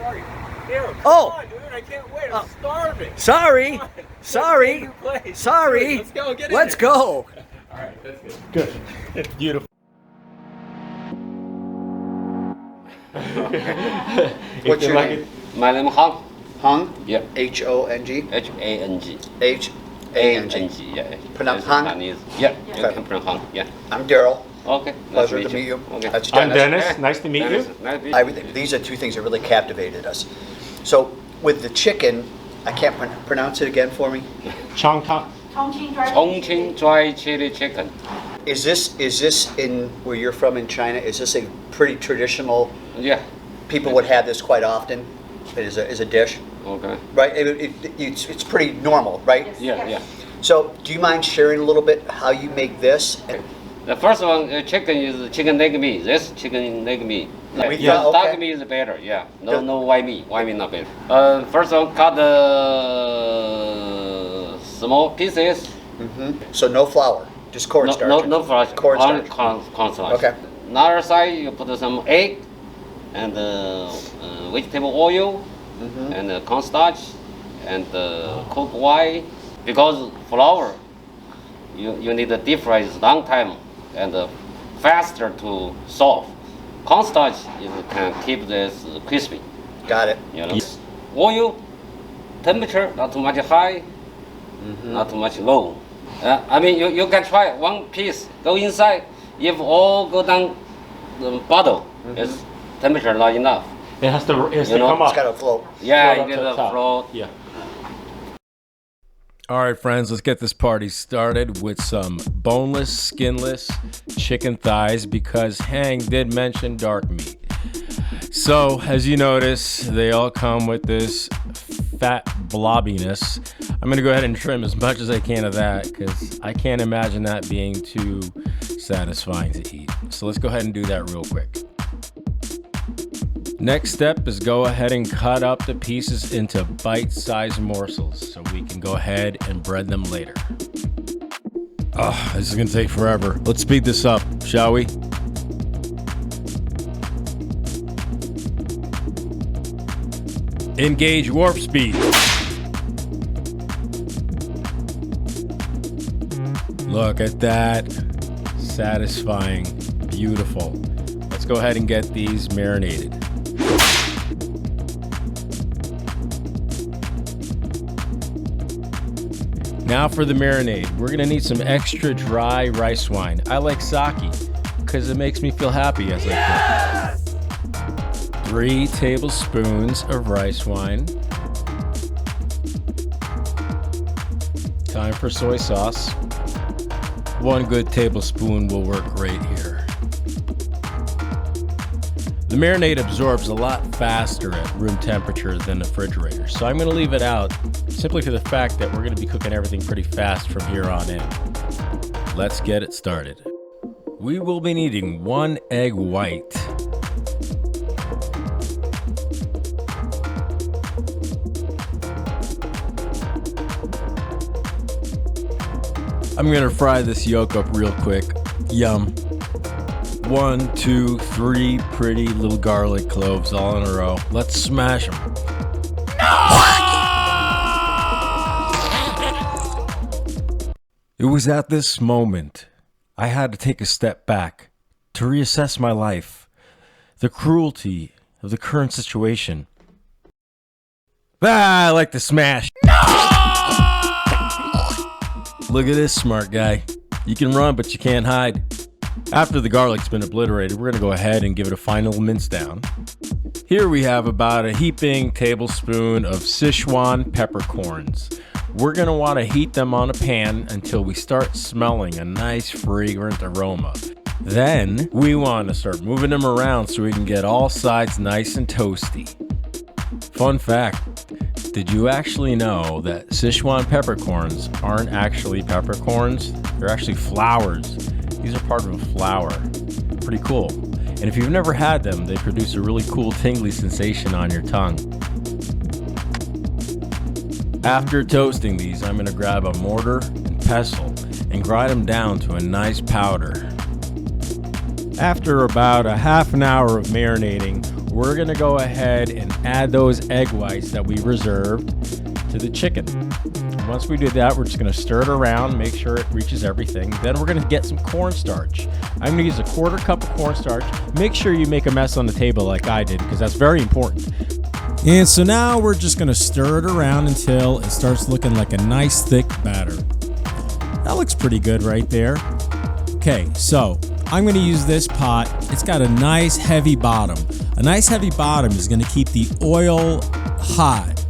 sorry. Here, come Oh. on, dude. I can't wait. I'm starving. Sorry. Sorry. Sorry. Let's go. Get in Let's there. go. All right, that's good. Good. Beautiful. What's your name? My name is Hong. Hong? Yeah. H-O-N-G? H-A-N-G. H-A-N-G. Yeah. Pronounce It's Hong? Chinese. Yeah. Okay. You can pronounce Hong. Yeah. I'm Daryl. Okay. Pleasure to meet you. Okay. That's I'm Dennis. Dennis. Nice to meet Dennis, you. nice to meet you. These are two things that really captivated us. So with the chicken, I can't pronounce it again for me. Chongqing dry chili chicken. Is this in where you're from in China? Is this a pretty traditional? Yeah. People would have this quite often. It is a dish, Okay. right? It's pretty normal, right? Yeah. So do you mind sharing a little bit how you make this? The first one, chicken is chicken leg meat. This chicken leg meat. We Yeah, thought, dark okay. meat is better. Yeah. Good. No white meat. White meat not better. First one, cut the small pieces. So no flour, just cornstarch. No flour. Cornstarch. Cornstarch. Okay. Another side, you put some egg and vegetable oil and cornstarch and cooked white. Because flour, you need to deep fry it long time and faster to soft. Cornstarch can keep this crispy. Got it. You know. Oil, temperature not too much high, not too much low. I mean, you can try one piece, go inside. If all go down the bottle, it's temperature not enough. It has to know, come It's up. got to float. Yeah, Float you up get to the the top. float. Yeah. All right, friends, let's get this party started with some boneless, skinless chicken thighs because Hang did mention dark meat. So, as you notice, they all come with this fat blobbiness. I'm going to go ahead and trim as much as I can of that because I can't imagine that being too satisfying to eat. So let's go ahead and do that real quick. Next step is go ahead and cut up the pieces into bite-sized morsels so we can go ahead and bread them later. Oh, this is gonna take forever. Let's speed this up, shall we? Engage warp speed. Look at that. Satisfying. Beautiful. Let's go ahead and get these marinated. Now for the marinade, we're gonna need some extra dry rice wine. I like sake because it makes me feel happy as I cook. 3 tablespoons of rice wine. Time for soy sauce. 1 good tablespoon will work great here. The marinade absorbs a lot faster at room temperature than the refrigerator, so I'm going to leave it out simply for the fact that we're going to be cooking everything pretty fast from here on in. Let's get it started. We will be needing 1 egg white, I'm going to fry this yolk up real quick. Yum. 1, 2, 3 pretty little garlic cloves all in a row. Let's smash them. It was at this moment I had to take a step back to reassess my life, the cruelty of the current situation. I like to smash. Look at this smart guy. You can run, but you can't hide. After the garlic's been obliterated, we're going to go ahead and give it a final mince down. Here we have about a heaping tablespoon of Szechuan peppercorns. We're going to want to heat them on a pan until we start smelling a nice fragrant aroma. Then we want to start moving them around so we can get all sides nice and toasty. Fun fact, did you actually know that Szechuan peppercorns aren't actually peppercorns? They're actually flowers. These are part of a flower. Pretty cool. And if you've never had them, they produce a really cool tingly sensation on your tongue. After toasting these, I'm going to grab a mortar and pestle and grind them down to a nice powder. After about a half an hour of marinating, we're gonna go ahead and add those egg whites that we reserved to the chicken. Once we do that, we're just gonna stir it around, make sure it reaches everything. Then we're gonna get some cornstarch. I'm gonna use a 1/4 cup of cornstarch. Make sure you make a mess on the table like I did, because that's very important. And so now we're just gonna stir it around until it starts looking like a nice thick batter. That looks pretty good right there. Okay, so I'm gonna use this pot. It's got a nice heavy bottom. A nice heavy bottom is gonna keep the oil hot,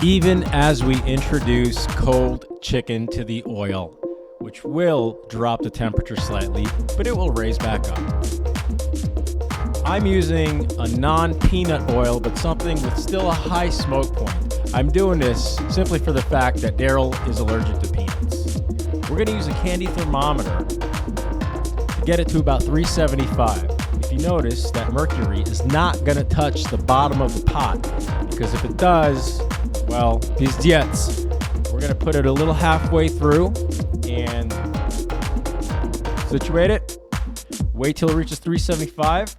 even as we introduce cold chicken to the oil, which will drop the temperature slightly, but it will raise back up. I'm using a non-peanut oil, but something with still a high smoke point. I'm doing this simply for the fact that Daryl is allergic to peanuts. We're gonna use a candy thermometer to get it to about 375. If you notice that mercury is not gonna touch the bottom of the pot, because if it does, well, these jets. We're gonna put it a little halfway through and situate it. Wait till it reaches 375.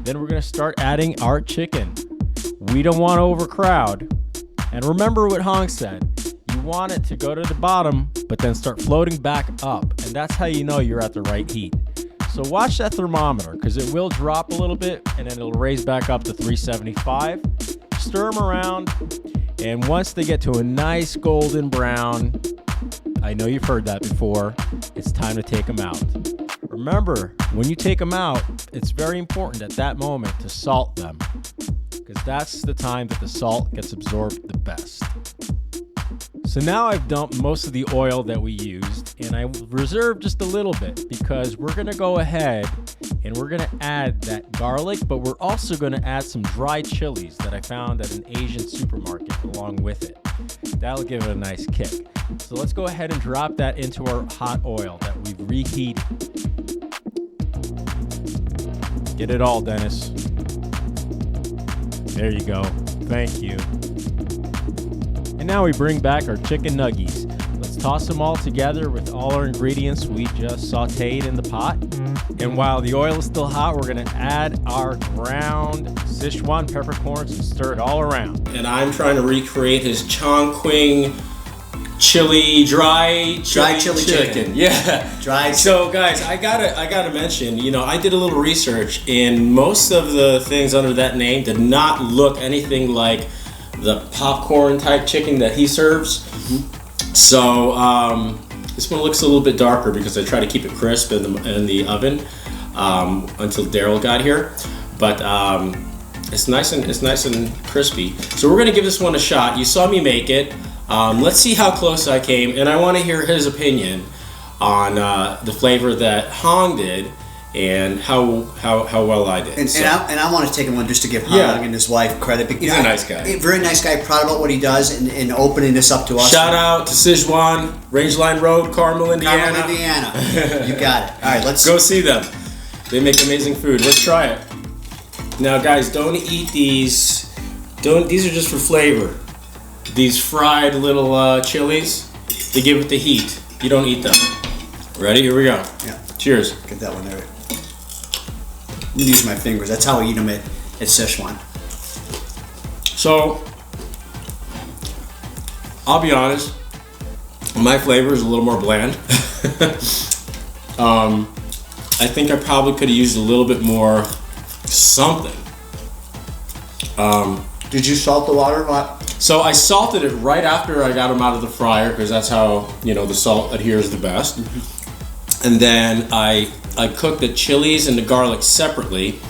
Then we're gonna start adding our chicken. We don't want to overcrowd. And remember what Hong said. You want it to go to the bottom, but then start floating back up. And that's how you know you're at the right heat. So watch that thermometer, because it will drop a little bit and then it'll raise back up to 375. Stir them around. And once they get to a nice golden brown, I know you've heard that before, it's time to take them out. Remember, when you take them out, it's very important at that moment to salt them, because that's the time that the salt gets absorbed the best. So now I've dumped most of the oil that we used, and I reserved just a little bit because we're gonna go ahead and we're gonna add that garlic, but we're also gonna add some dry chilies that I found at an Asian supermarket along with it. That'll give it a nice kick. So let's go ahead and drop that into our hot oil that we've reheated. Get it all, Dennis. There you go. Thank you. And now we bring back our chicken nuggies. Let's toss them all together with all our ingredients we just sauteed in the pot. And while the oil is still hot, we're gonna add our ground Szechuan peppercorns and stir it all around. And I'm trying to recreate his Chongqing dry chili chicken. Yeah. Dry. So guys, I gotta mention, I did a little research, and most of the things under that name did not look anything like the popcorn type chicken that he serves. Mm-hmm. So this one looks a little bit darker because I try to keep it crisp in the oven until Daryl got here. But it's nice and crispy. So we're gonna give this one a shot. You saw me make it. Let's see how close I came, and I want to hear his opinion on the flavor that Hong did and how well I did. And I want to take one just to give Hong and his wife credit. Because, he's a nice guy. Very nice guy, proud about what he does and opening this up to us. Shout out to Szechuan, Range Line Road, Carmel, Indiana. You got it. All right, let's go see them. They make amazing food. Let's try it. Now, guys, don't eat these. These are just for flavor. These fried little chilies, they give it the heat. You don't eat them. Ready? Here we go. Yeah. Cheers. Get that one there. I'm gonna use my fingers. That's how I eat them at Szechuan. So, I'll be honest, my flavor is a little more bland. I think I probably could have used a little bit more something. Did you salt the water a lot? So I salted it right after I got them out of the fryer, because that's how the salt adheres the best. Mm-hmm. And then I cooked the chilies and the garlic separately,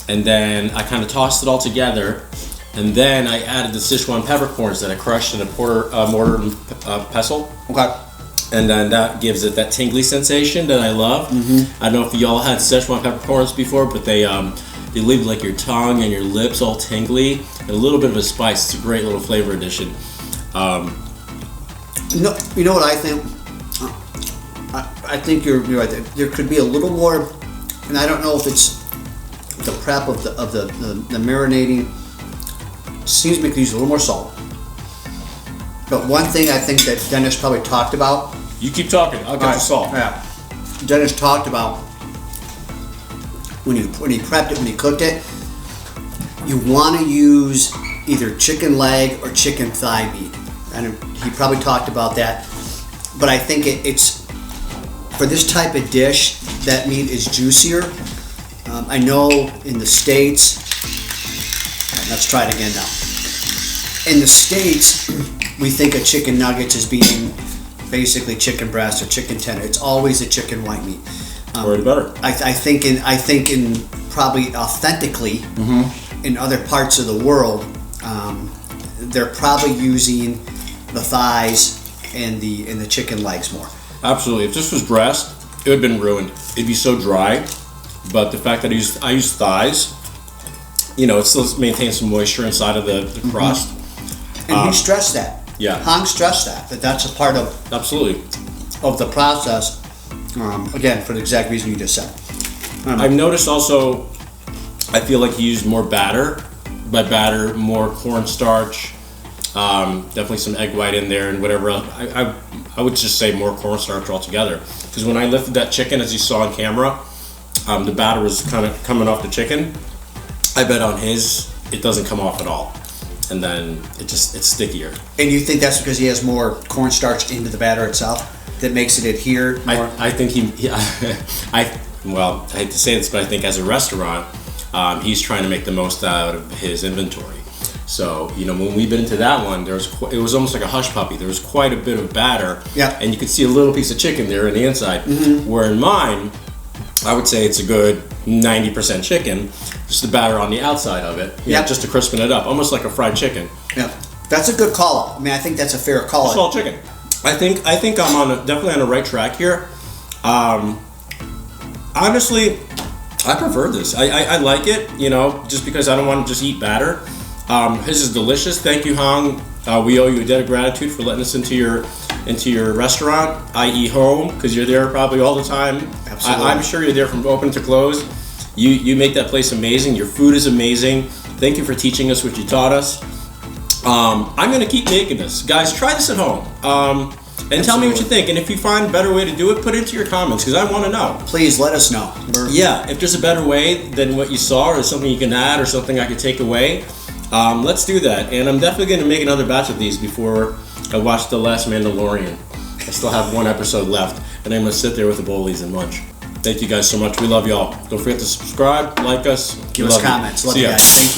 and then I kind of tossed it all together, and then I added the Szechuan peppercorns that I crushed in a mortar and pestle. Okay. And then that gives it that tingly sensation that I love. Mm-hmm. I don't know if y'all had Szechuan peppercorns before, but they leave like your tongue and your lips all tingly, and a little bit of a spice. It's a great little flavor addition. You know what I think? I think you're right. There could be a little more, and I don't know if it's the prep of the marinating. Seems to me could use a little more salt. But one thing I think that Dennis probably talked about. You keep talking. I'll get the salt. Yeah. Dennis talked about when you prepped it, when you cooked it, you want to use either chicken leg or chicken thigh meat. And he probably talked about that, but I think it's for this type of dish, that meat is juicier. I know in the States, let's try it again now. In the States, we think of chicken nuggets as being basically chicken breast or chicken tender. It's always a chicken white meat. Or better. I think in probably authentically in other parts of the world, they're probably using the thighs and the chicken legs more. Absolutely. If this was breast, it would have been ruined. It'd be so dry. But the fact that I use thighs, you know, it still maintains some moisture inside of the crust. And he stressed that. Yeah. Hong stressed that's a part of Absolutely. of the process. Again, for the exact reason you just said. I've noticed also, I feel like he used more batter. By batter, more cornstarch, definitely some egg white in there and whatever else. I would just say more cornstarch altogether. Because when I lifted that chicken, as you saw on camera, the batter was kind of coming off the chicken. I bet on his, it doesn't come off at all. And then it's stickier. And you think that's because he has more cornstarch into the batter itself that makes it adhere more? I think well, I hate to say this, but I think as a restaurant, he's trying to make the most out of his inventory. So, you know, when we've been into that one, it was almost like a hush puppy. There was quite a bit of batter. Yeah. And you could see a little piece of chicken there on the inside. Where in mine, I would say it's a good 90% chicken, just the batter on the outside of it, Yeah. just to crispen it up, almost like a fried chicken. Yeah, that's a good call out. I mean, I think that's a fair call It's out. all chicken. I think I'm definitely on the right track here. Honestly, I prefer this. I like it, you know, just because I don't want to just eat batter. His is delicious. Thank you, Hong. We owe you a debt of gratitude for letting us into your restaurant, i.e. home, because you're there probably all the time. Absolutely. I'm sure you're there from open to close. You make that place amazing. Your food is amazing. Thank you for teaching us what you taught us. I'm going to keep making this. Guys, try this at home. And tell me what you think. And if you find a better way to do it, put it into your comments, because I want to know. Please let us know. Yeah, if there's a better way than what you saw, or something you can add, or something I could take away, let's do that. And I'm definitely going to make another batch of these before I watch The Last Mandalorian. I still have one episode left, and I'm going to sit there with the bowlies and munch. Thank you guys so much. We love y'all. Don't forget to subscribe, like us. Give us comments. Love you guys. Thank you.